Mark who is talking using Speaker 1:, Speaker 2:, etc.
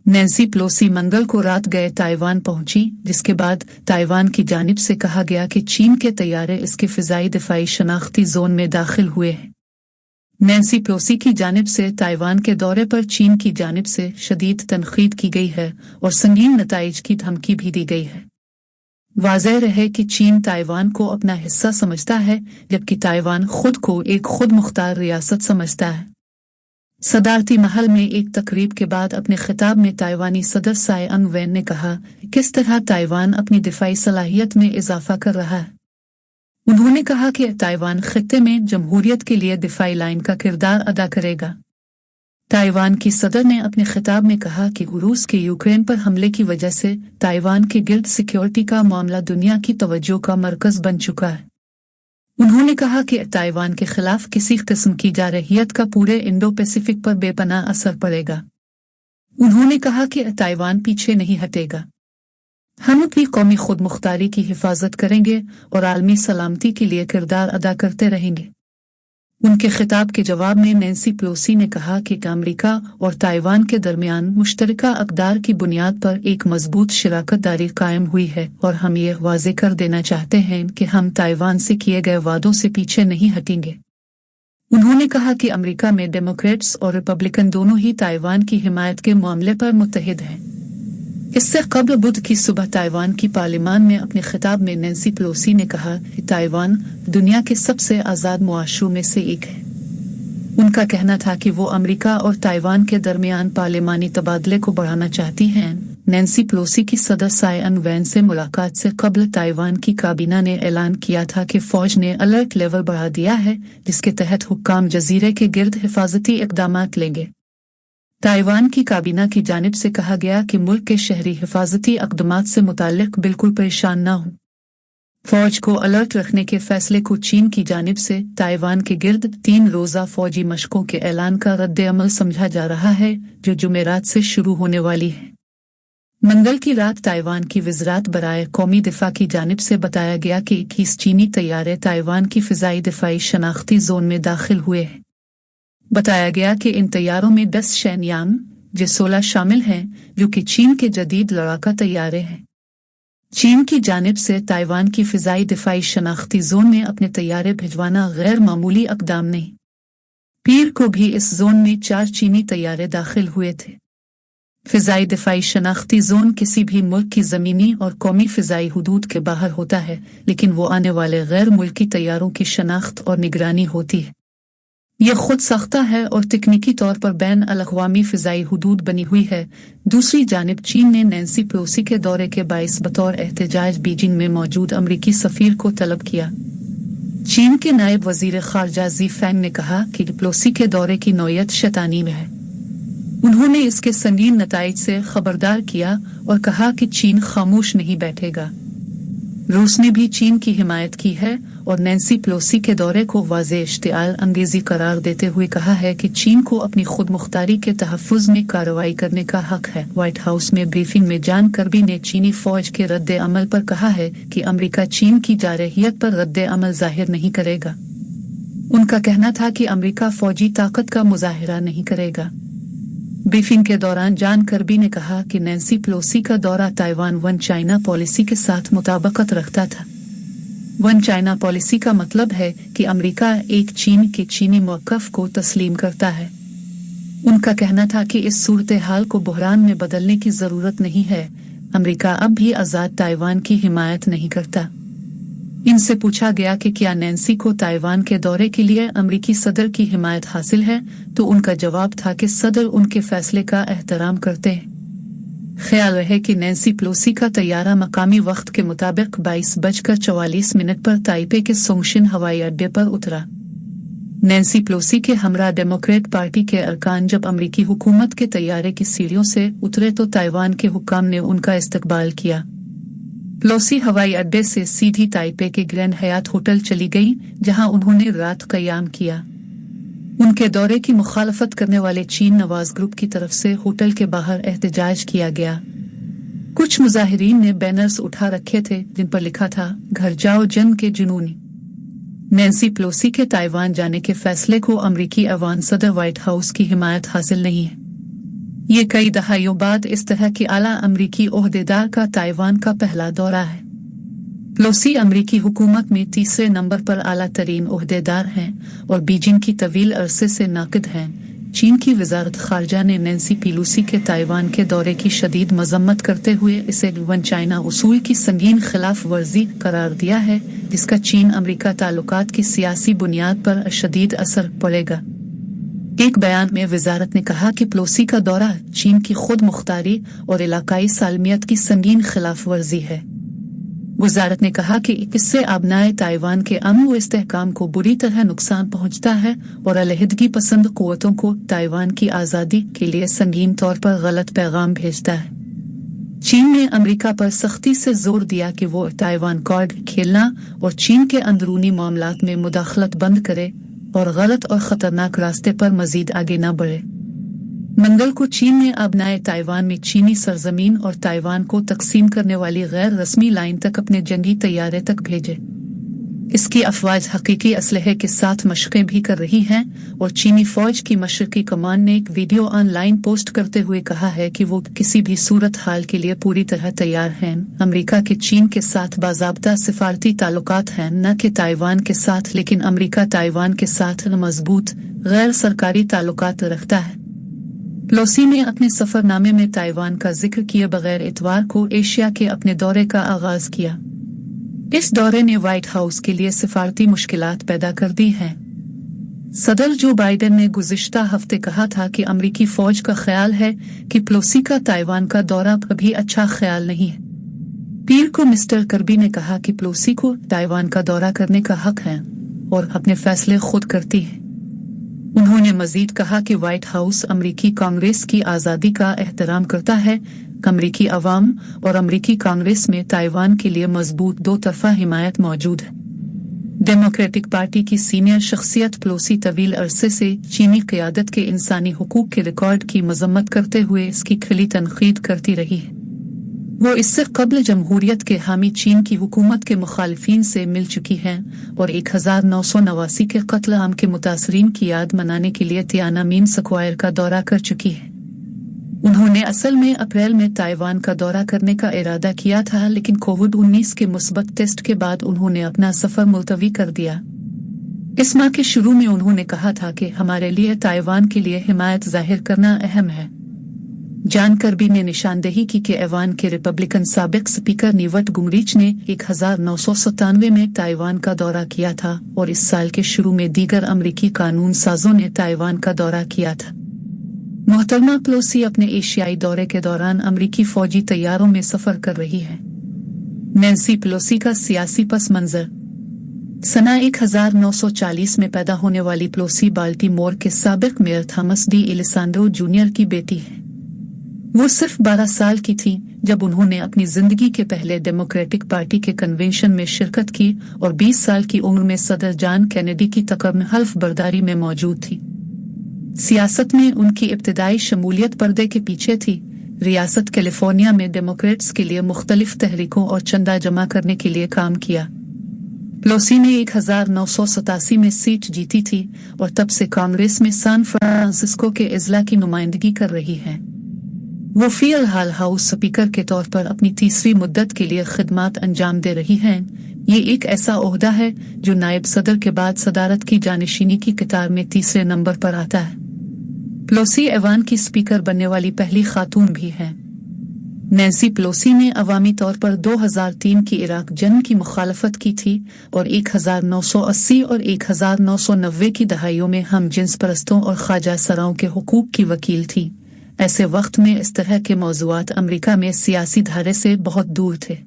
Speaker 1: Nancy Pelosi मंगल को रात गए ताइवान पहुंची, जिसके बाद ताइवान की जानिब से कहा गया कि चीन के तैयारे इसके फिजाई दिफाई शनाख्ती जोन में दाखिल हुए हैं। नैन्सी पेलोसी की जानिब से ताइवान के दौरे पर चीन की जानिब से शदीद तनकीद की गई है और संगीन नताइज की धमकी भी दी गई है। वाज़ेह रहे कि चीन ताइवान को अपना हिस्सा समझता है, जबकि ताइवान खुद को एक खुद मुख्तार रियासत समझता है। सदारती महल में एक तकरीब के बाद अपने खिताब में ताइवानी सदर साई अंग वैन ने कहा किस तरह ताइवान अपनी दिफाई सलाहियत में इजाफा कर रहा है। उन्होंने कहा कि ताइवान खित्ते में जमहूरियत के लिए दिफाई लाइन का किरदार अदा करेगा। ताइवान की सदर ने अपने खिताब में कहा कि रूस के यूक्रेन पर हमले की वजह से ताइवान के गिर्द सिक्योरिटी का मामला दुनिया की तवज्जो का मरकज बन चुका है। उन्होंने कहा कि ताइवान के खिलाफ किसी किस्म की जारहियत का पूरे इंडो पैसिफिक पर बेपनाह असर पड़ेगा। उन्होंने कहा कि ताइवान पीछे नहीं हटेगा। हम अपनी कौमी खुद मुख्तारी की हिफाजत करेंगे और आलमी सलामती के लिए किरदार अदा करते रहेंगे। उनके खिताब के जवाब में नैन्सी पेलोसी ने कहा कि अमेरिका और ताइवान के दरमियान मुश्तरका अक़दार की बुनियाद पर एक मजबूत शराकत दारी कायम हुई है और हम ये वाज़ेह कर देना चाहते हैं कि हम ताइवान से किए गए वादों से पीछे नहीं हटेंगे। उन्होंने कहा कि अमेरिका में डेमोक्रेट्स और रिपब्लिकन दोनों ही ताइवान की हिमायत के मामले पर मुत्तहिद हैं। इससे कबल बुध की सुबह ताइवान की पार्लियामान में अपने खिताब में नैन्सी पेलोसी ने कहा कि ताइवान दुनिया के सबसे आज़ाद मुआशरों में से एक है। उनका कहना था कि वो अमेरिका और ताइवान के दरमियान पार्लियामानी तबादले को बढ़ाना चाहती हैं। नैन्सी पेलोसी की सदर साई अंग वैन से मुलाकात से कबल ताइवान की काबीना ने ऐलान किया था कि फौज ने अलर्ट लेवल बढ़ा दिया है, जिसके तहत हुक्काम जजीरे के गिर्द हिफाजती इक़दामात लेंगे। ताइवान की काबीना की जानिब से कहा गया कि मुल्क के शहरी हिफाजती इक़दामात से मुताल्लिक़ बिल्कुल परेशान न हो। फौज को अलर्ट रखने के फैसले को चीन की जानिब से ताइवान के गिर्द 3 रोज़ा फौजी मशकों के ऐलान का रद्द-ए-अमल समझा जा रहा है, जो जुमेरात से शुरू होने वाली है। मंगल की रात ताइवान की वज़ारत बराए कौमी दिफा की जानिब से बताया गया कि 21 चीनी तैयारे ताइवान की फ़िज़ाई दिफाई शनाख्ती जोन में दाखिल हुए हैं। बताया गया कि इन तैयारों में 10 शैनयान J-16 शामिल हैं, जो कि चीन के जदीद लड़ाका तैयारे हैं। चीन की जानिब से ताइवान की फ़िज़ाई दिफाई शनाख्ती जोन में अपने तैयारे भिजवाना गैर मामूली इक़दाम नहीं। पीर को भी इस जोन में 4 चीनी तैयारे दाखिल हुए थे। फ़िज़ाई दिफाई शनाख्ती जोन किसी भी मुल्क की ज़मीनी और कौमी फ़िज़ाई हुदूद के बाहर होता है, लेकिन वो आने वाले गैर मुल्की तैयारों की शनाख्त और निगरानी होती है। यह खुद सख्ता है और तकनीकी तौर पर बैन अल-अक़वामी फ़िज़ाई हुदूद बनी हुई है। दूसरी जानिब चीन ने नैन्सी पेलोसी के दौरे के बाइस बतौर एहतजाज बीजिंग में मौजूद अमरीकी सफ़ीर को तलब किया। चीन के नायब वज़ीर ख़ारजा ज़ी फेंग ने कहा कि पेलोसी के दौरे की नौयत शैतानी में है। उन्होंने इसके संगीन नताइज से खबरदार किया और कहा कि चीन खामोश नहीं बैठेगा। रूस ने भी चीन की हिमायत की है और नैन्सी पेलोसी के दौरे को वाज़ेह इश्तिआल अंगेज़ी करार देते हुए कहा है कि चीन को अपनी खुद मुख्तारी के तहफ़्फ़ुज़ में कार्रवाई करने का हक है। व्हाइट हाउस में ब्रीफिंग में जॉन कर्बी ने चीनी फ़ौज के रद्द अमल पर कहा है कि अमेरिका चीन की जारहियत पर रद्द अमल ज़ाहिर नहीं करेगा। उनका कहना था कि अमेरिका फ़ौजी ताकत का मुज़ाहिरा नहीं करेगा। ब्रीफिंग के दौरान जॉन कर्बी ने कहा कि नैन्सी पेलोसी का दौरा ताइवान वन चाइना पॉलिसी के साथ मुताबिकत रखता था। वन चाइना पॉलिसी का मतलब है कि अमेरिका एक चीन के चीनी मौक़िफ़ को तस्लीम करता है। उनका कहना था कि इस सूरत हाल को बहरान में बदलने की ज़रूरत नहीं है। अमेरिका अब भी आज़ाद ताइवान की हिमायत नहीं करता। इनसे पूछा गया कि क्या नैन्सी को ताइवान के दौरे के लिए अमेरिकी सदर की हिमायत हासिल है, तो उनका जवाब था कि सदर उनके फैसले का एहतराम करते हैं। ख्याल रहे कि नैन्सी पेलोसी का तैयारा मकामी वक्त के मुताबिक 22:44 पर ताइपे के सोंगशिन हवाई अड्डे पर उतरा। नैन्सी पेलोसी के हमरा डेमोक्रेट पार्टी के अरकान जब अमेरिकी हुकूमत के तैयारे की सीढ़ियों से उतरे तो ताइवान के हुक्काम ने उनका इस्तकबाल किया। पेलोसी हवाई अड्डे से सीधी ताइपे के ग्रैंड हयात होटल चली गई, जहां उन्होंने रात क़याम किया। उनके दौरे की मुखालफत करने वाले चीन नवाज ग्रुप की तरफ से होटल के बाहर एहतजाज किया गया। कुछ मुजाहिरीन ने बैनर्स उठा रखे थे जिन पर लिखा था, घर जाओ जंग के जुनूनी। नैन्सी पेलोसी के ताइवान जाने के फैसले को अमरीकी अवान सदर व्हाइट हाउस की हिमायत हासिल नहीं है। ये कई दहाइयों बाद इस तरह के आला अमरीकी ओहदेदार का ताइवान का पहला दौरा है। पेलोसी अमरीकी हुकूमत में तीसरे नंबर पर आला तरीन ओहदेदार हैं और बीजिंग की तवील अरसे से नाकिद हैं। चीन की वजारत खारजा ने नैन्सी पेलोसी के ताइवान के दौरे की शदीद मजम्मत करते हुए इसे वन चाइना उसूल की संगीन खिलाफ वर्जी करार दिया है, जिसका चीन अमरीका ताल्लुकात की सियासी बुनियाद पर शदीद असर पड़ेगा। एक बयान में वजारत ने कहा कि पेलोसी का दौरा चीन की खुद मुख्तारी और इलाकाई सालमियत की संगीन खिलाफ वर्जी है। वजारत ने कहा कि इससे अबनाए ताइवान के अमन व इस्तेहकाम को बुरी तरह नुकसान पहुंचता है और अलहदगी पसंद कुव्वतों को ताइवान की आज़ादी के लिए संगीन तौर पर गलत पैगाम भेजता है। चीन ने अमेरिका पर सख्ती से जोर दिया कि वो ताइवान कार्ड खेलना और चीन के अंदरूनी मामलात में मुदाखलत बंद करे और गलत और खतरनाक रास्ते पर मजीद आगे न बढ़े। मंगल को चीन ने अबनाए ताइवान में चीनी सरजमीन और ताइवान को तकसीम करने वाली गैर रस्मी लाइन तक अपने जंगी तैयारे तक भेजे। इसकी अफवाज हकीकी असलहे के साथ मशक़ें भी कर रही हैं और चीनी फौज की मशरकी कमान ने एक वीडियो ऑनलाइन पोस्ट करते हुए कहा है कि वो किसी भी सूरत हाल के लिए पूरी तरह तैयार हैं। अमेरिका के चीन के साथ बाज़ाब्ता सिफारती ताल्लुकात हैं, न कि ताइवान के साथ, लेकिन अमेरिका ताइवान के साथ मजबूत गैर सरकारी ताल्लुकात रखता है। पेलोसी ने अपने सफरनामे में ताइवान का जिक्र किए बगैर इतवार को एशिया के अपने दौरे का आगाज किया। इस दौरे ने व्हाइट हाउस के लिए सिफारती मुश्किलात पैदा कर दी हैं। सदर जो बाइडेन ने गुज़िश्ता हफ्ते कहा था कि अमरीकी फौज का ख्याल है कि पेलोसी का ताइवान का दौरा कभी अच्छा ख्याल नहीं है। पीर को मिस्टर करबी ने कहा कि पेलोसी को ताइवान का दौरा करने का हक है और अपने फैसले खुद करती है। उन्होंने मजीद कहा कि व्हाइट हाउस अमरीकी कांग्रेस की आज़ादी का एहतराम करता है। अमरीकी अवाम और अमरीकी कांग्रेस में ताइवान के लिए मजबूत दो तरफा हिमायत मौजूद है। डेमोक्रेटिक पार्टी की सीनियर शख्सियत पेलोसी तवील अरसे से चीनी क़यादत के इंसानी हुकूक के रिकॉर्ड की मजम्मत करते हुए इसकी खिली तनकीद करती रही है। वो इससे कबल जमहूरियत के हामी चीन की हुकूमत के मुखालिफिन से मिल चुकी हैं और 1989 के कत्ल आम के मुतासरीन की याद मनाने के लिए तियानामेन स्क्वायर का दौरा कर चुकी है। उन्होंने असल में अप्रैल में ताइवान का दौरा करने का इरादा किया था, लेकिन कोविड-19 के मुस्बत टेस्ट के बाद उन्होंने अपना सफर मुलतवी कर दिया। इस माह के शुरू में उन्होंने कहा था कि हमारे लिए ताइवान के लिए हिमायत जाहिर करना अहम है। जॉन कर्बी ने निशानदेही की कि ऐवान के रिपब्लिकन साबिक स्पीकर न्यूट गिंग्रिच ने 1997 में ताइवान का दौरा किया था और इस साल के शुरू में दीगर अमरीकी कानून साजों ने ताइवान का दौरा किया था। मोहतरमा पेलोसी अपने एशियाई दौरे के दौरान अमरीकी फौजी तैयारों में सफर कर रही है। नैन्सी पेलोसी का सियासी पस मंजर। सना 1940 में पैदा होने वाली पेलोसी बाल्टीमोर के साबिक मेयर थॉमस डी एलिसांड्रो जूनियर की बेटी है। वो सिर्फ 12 साल की थी जब उन्होंने अपनी जिंदगी के पहले डेमोक्रेटिक पार्टी के कन्वेंशन में शिरकत की और 20 साल की उम्र में सदर जॉन कैनेडी की तकरीब हल्फ बर्दारी में मौजूद थी। सियासत में उनकी इब्तिदाई शमूलियत पर्दे के पीछे थी। रियासत कैलिफोर्निया में डेमोक्रेट्स के लिए मुख्तलिफ तहरीकों और चंदा जमा करने के लिए काम किया। पेलोसी ने 1987 में सीट जीती थी और तब से कांग्रेस में सैन फ्रांसिस्को के इजला की नुमाइंदगी कर रही है। वो फिलहाल हाउस स्पीकर के तौर पर अपनी तीसरी मुद्दत के लिए खिदमात अंजाम दे रही हैं। ये एक ऐसा ओहदा है जो नायब सदर के बाद सदारत की जानिशीनी की कतार में तीसरे नंबर पर आता है। पेलोसी ऐवान की स्पीकर बनने वाली पहली खातून भी हैं। नैन्सी पेलोसी ने अवामी तौर पर 2003 की इराक जंग की मुखालफत की थी और 1980 और 1990 की दहाइयों में हम जिन्स परस्तों और ख्वाजा सराओं के हुकूक की वकील थी। ऐसे वक्त में इस तरह के मौज़ूआत अमेरिका में सियासी धारे से बहुत दूर थे।